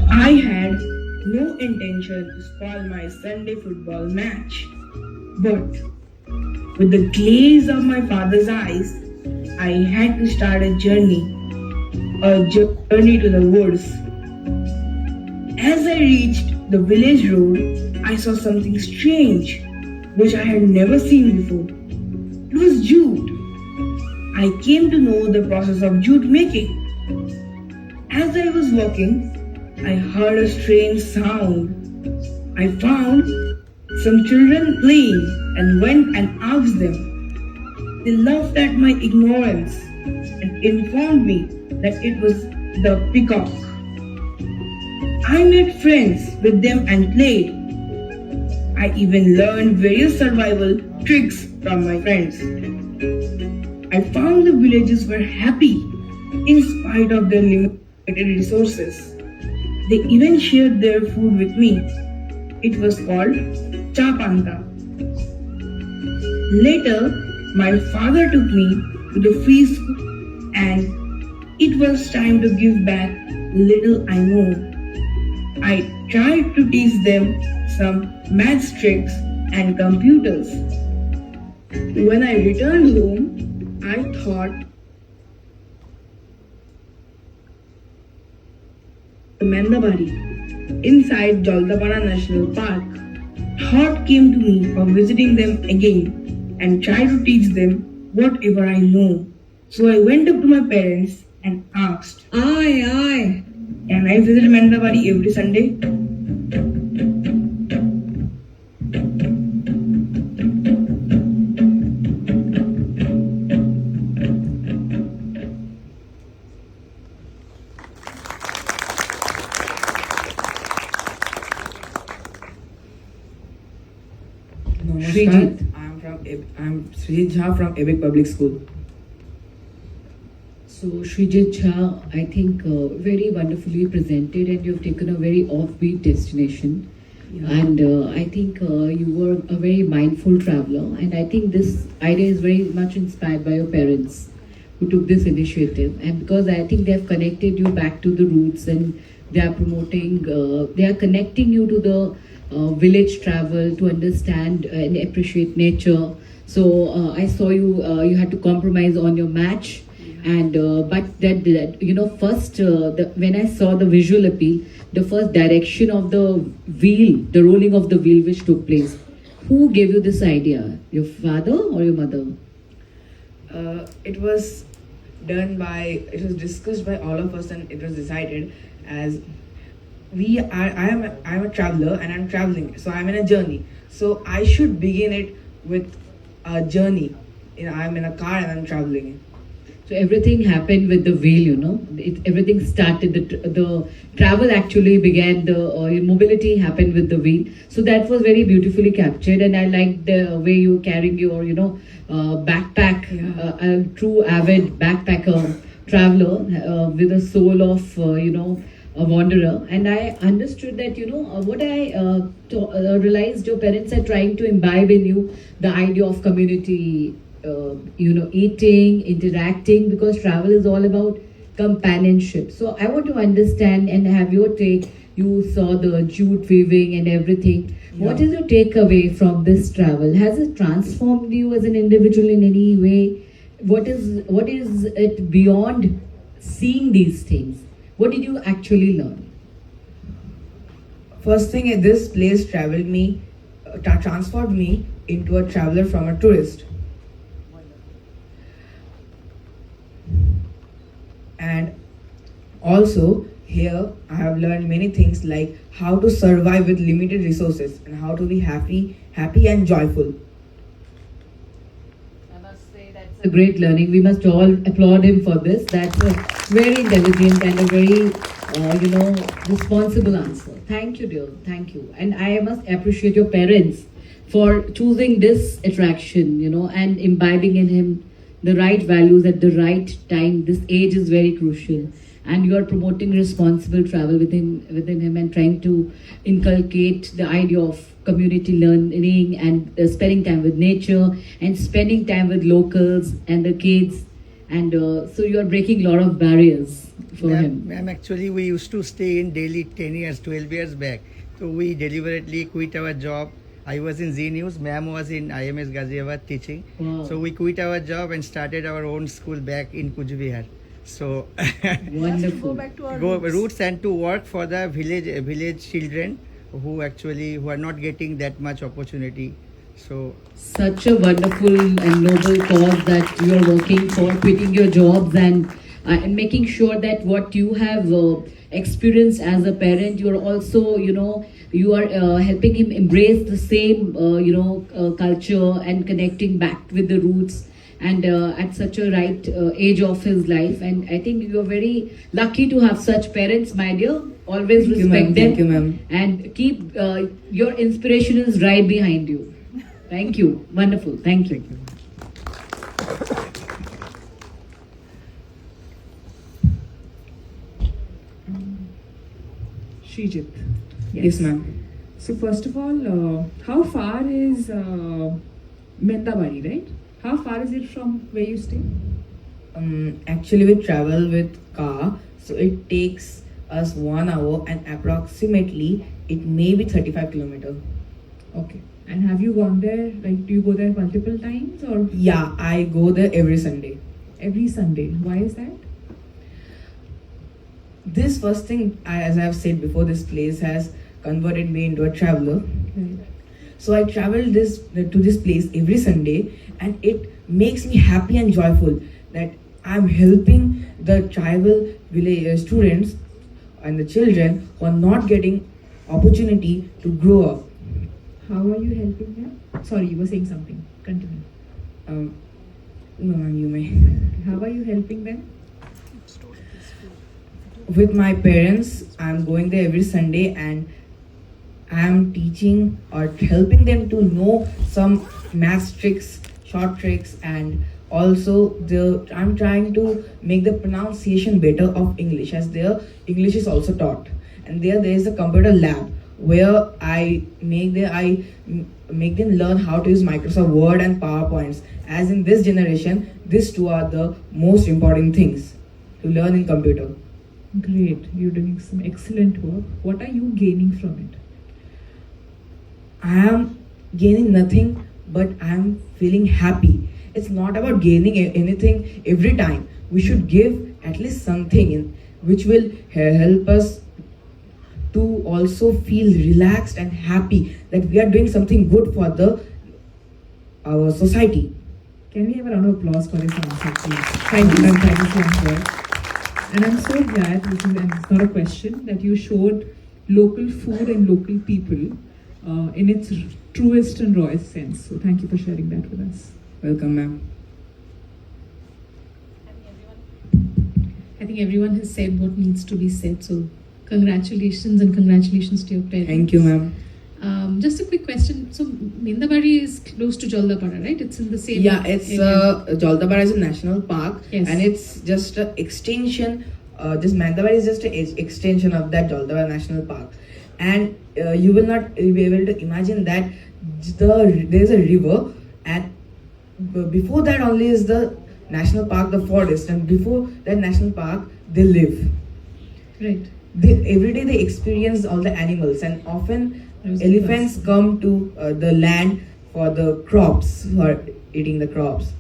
I had no intention to spoil my Sunday football match, but with the glaze of my father's eyes, I had to start a journey to the woods. As I reached the village road, I saw something strange which I had never seen before. It was jute. I came to know the process of jute making. As I was walking, I heard a strange sound. I found some children playing and went and asked them. They laughed at my ignorance and informed me that it was the peacock. I made friends with them and played. I even learned various survival tricks from my friends. I found the villagers were happy in spite of their limited resources. They even shared their food with me. It was called chapanta. Later, my father took me to the free school and it was time to give back little I know. I tried to teach them some math tricks and computers. When I returned home, I thought Mendabari inside Jaldapara National Park. Thought came to me of visiting them again and try to teach them whatever I know. So I went up to my parents and asked, Aye. can I visit Mendabari every Sunday? Srijit. I'm Srijit Jha from Epic Public School. So Srijit Jha, I think very wonderfully presented, and you've taken a very offbeat destination. Yeah. And I think you were a very mindful traveler, and I think this idea is very much inspired by your parents who took this initiative, and because I think they have connected you back to the roots, and they are promoting, they are connecting you to the village travel to understand and appreciate nature. So I saw you, you had to compromise on your match. And but that you know, first when I saw the visual appeal, the first direction of the wheel, the rolling of the wheel which took place, who gave you this idea? Your father or your mother? It was discussed by all of us, and it was decided as I'm a traveler and I'm traveling, so I'm in a journey. So I should begin it with a journey. I'm in a car and I'm traveling. So everything happened with the wheel, you know. Everything started. The travel actually began. The mobility happened with the wheel. So that was very beautifully captured, and I liked the way you were carrying your, you know, backpack. Yeah. A true avid backpacker, traveler with a soul of, you know, a wanderer. And I understood that, you know, what I realized your parents are trying to imbibe in you the idea of community. You know, eating, interacting, because travel is all about companionship. So I want to understand and have your take. You saw the jute weaving and everything. Yeah. What is your takeaway from this travel? Has it transformed you as an individual in any way? What is it beyond seeing these things? What did you actually learn? First thing, this place transformed me into a traveler from a tourist. And also here I have learned many things like how to survive with limited resources and how to be happy and joyful. I must say that's a great learning. We must all applaud him for this. That's a very intelligent and a very, you know, responsible answer. Thank you, dear. Thank you. And I must appreciate your parents for choosing this attraction, you know, and imbibing in him the right values at the right time. This age is very crucial, and you are promoting responsible travel within him and trying to inculcate the idea of community learning and spending time with nature and spending time with locals and the kids. and so you are breaking a lot of barriers for him. Ma'am, actually, we used to stay in Delhi 10 years, 12 years back. So we deliberately quit our job. I was in Z News, ma'am was in IMS Ghaziabad teaching. Wow. So we quit our job and started our own school back in Kuch Bihar. So Wonderful. go roots and to work for the village children who are not getting that much opportunity. So Such a wonderful and noble cause that you are working for, quitting your jobs and making sure that what you have experienced as a parent, you are also, you are helping him embrace the same, culture and connecting back with the roots, and at such a right age of his life. And I think you are very lucky to have such parents, my dear. Always Thank you, respect ma'am. them. Thank you, ma'am. And keep your inspiration is right behind you. Thank you. Wonderful. Thank you. Srijit. Yes, ma'am. So first of all, how far is Mendabari, right? How far is it from where you stay? Actually, we travel with car, so it takes us 1 hour and approximately it may be 35 kilometer. Okay. And have you gone there? Like, do you go there multiple times or Yeah, I go there every Sunday. every Sunday? Why is that? This first thing, as I have said before, this place has converted me into a traveler. Right. So I travel to this place every Sunday, and it makes me happy and joyful that I'm helping the tribal village students and the children who are not getting opportunity to grow up. How are you helping them? Sorry, you were saying something. Continue. No, ma'am, you may. How are you helping them? With my parents, I'm going there every Sunday and I'm teaching or helping them to know some math tricks, short tricks, and also I'm trying to make the pronunciation better of English, as their English is also taught. And there is a computer lab where I make them learn how to use Microsoft Word and PowerPoints. As in this generation, these two are the most important things to learn in computer. Great. You're doing some excellent work. What are you gaining from it? I am gaining nothing, but I am feeling happy. It's not about gaining anything every time. We should give at least something which will help us to also feel relaxed and happy that we are doing something good for our society. Can we have a round of applause for this answer, please? Thank you. Thank you so much. And I'm so glad, and it's not a question, that you showed local food and local people in its truest and rawest sense. So thank you for sharing that with us. Welcome, ma'am. I think everyone has said what needs to be said. So congratulations and congratulations to your parents. Thank you, ma'am. Just a quick question. So Mendabari is close to Jaldapara, right? It's in the same Yeah, it's area. Jaldapara is a national park, Yes. and it's just an extension. This Mandawari is just an extension of that Jaldapara National Park, and you will not be able to imagine that there is a river, and before that only is the national park, the forest, and before that national park they live. Right. Every day they experience all the animals, and often There's elephants come to the land for the crops, for eating the crops.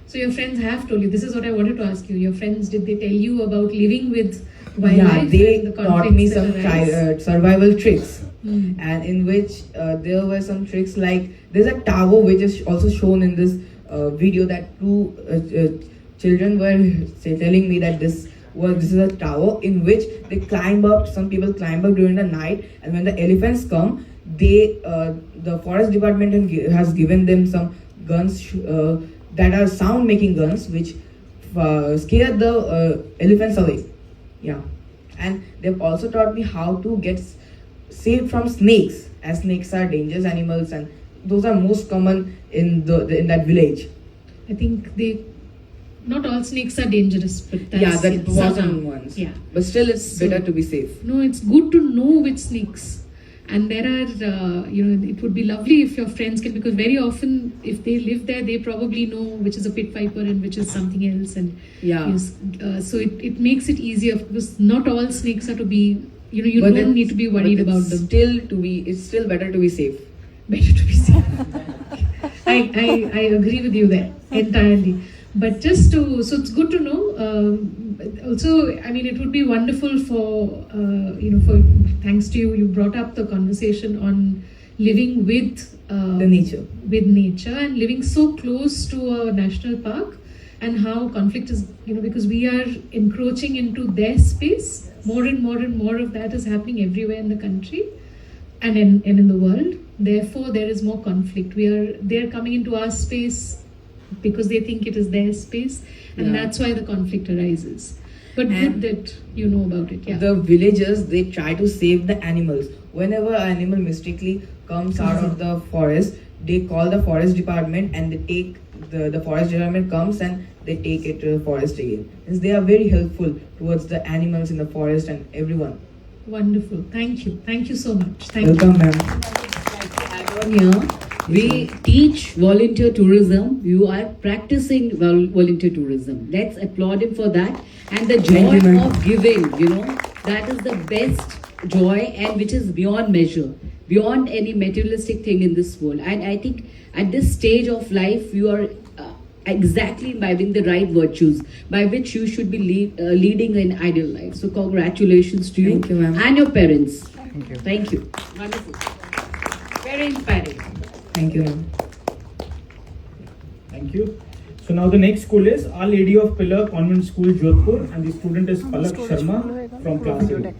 So your friends have told you. This is what I wanted to ask you. Your friends, did they tell you about living with Yeah, wildlife? they and the taught me conflicts some that arise? survival tricks, Hmm. and in which there were some tricks like there's a tower which is also shown in this video that two children were telling me that this is a tower in which they climb up. Some people climb up during the night, and when the elephants come, the forest department has given them some guns that are sound making guns which scare the elephants away. Yeah, and they've also taught me how to get saved from snakes, as snakes are dangerous animals, and those are most common in that village. I think not all snakes are dangerous, but that's Yeah, that some wasn't are. ones. Yeah. But still, it's So- better to be safe. No, it's good to know which snakes. And there are, it would be lovely if your friends can, because very often if they live there, they probably know which is a pit viper and which is something else. And Yeah. so it makes it easier, because not all snakes are to be, you But don't need to be worried but about it's them. It's still better to be safe. Better to be safe. I agree with you there entirely. But so it's good to know. Also, I mean, it would be wonderful for thanks to you, you brought up the conversation on living with The nature. with nature and living so close to a national park, and how conflict is, because we are encroaching into their space. More and more and more of that is happening everywhere in the country and in the world. Therefore, there is more conflict. They're coming into our space because they think it is their space, and Yeah. that's why the conflict arises. But And good that you know about it. Yeah. The villagers, they try to save the animals. Whenever an animal mistakenly comes out of the forest, they call the forest department, and they take the forest department comes and they take it to the forest again. Means they are very helpful towards the animals in the forest and everyone. Wonderful. Thank you. Thank you so much. Thank Welcome, ma'am. Add on here, we teach volunteer tourism. You are practicing volunteer tourism. Let's applaud him for that. And the joy Thank you, ma'am. of giving, that is the best joy, and which is beyond measure, beyond any materialistic thing in this world. And I think at this stage of life, you are exactly imbibing the right virtues by which you should be leading an ideal life. So congratulations to you, Thank you, ma'am. and your parents. Thank you. Thank you. Wonderful. Very inspiring. Thank you, ma'am. Thank you. So now the next school is Our Lady of Pillar Convent School, Jodhpur, and the student is Palak Sharma from class 8.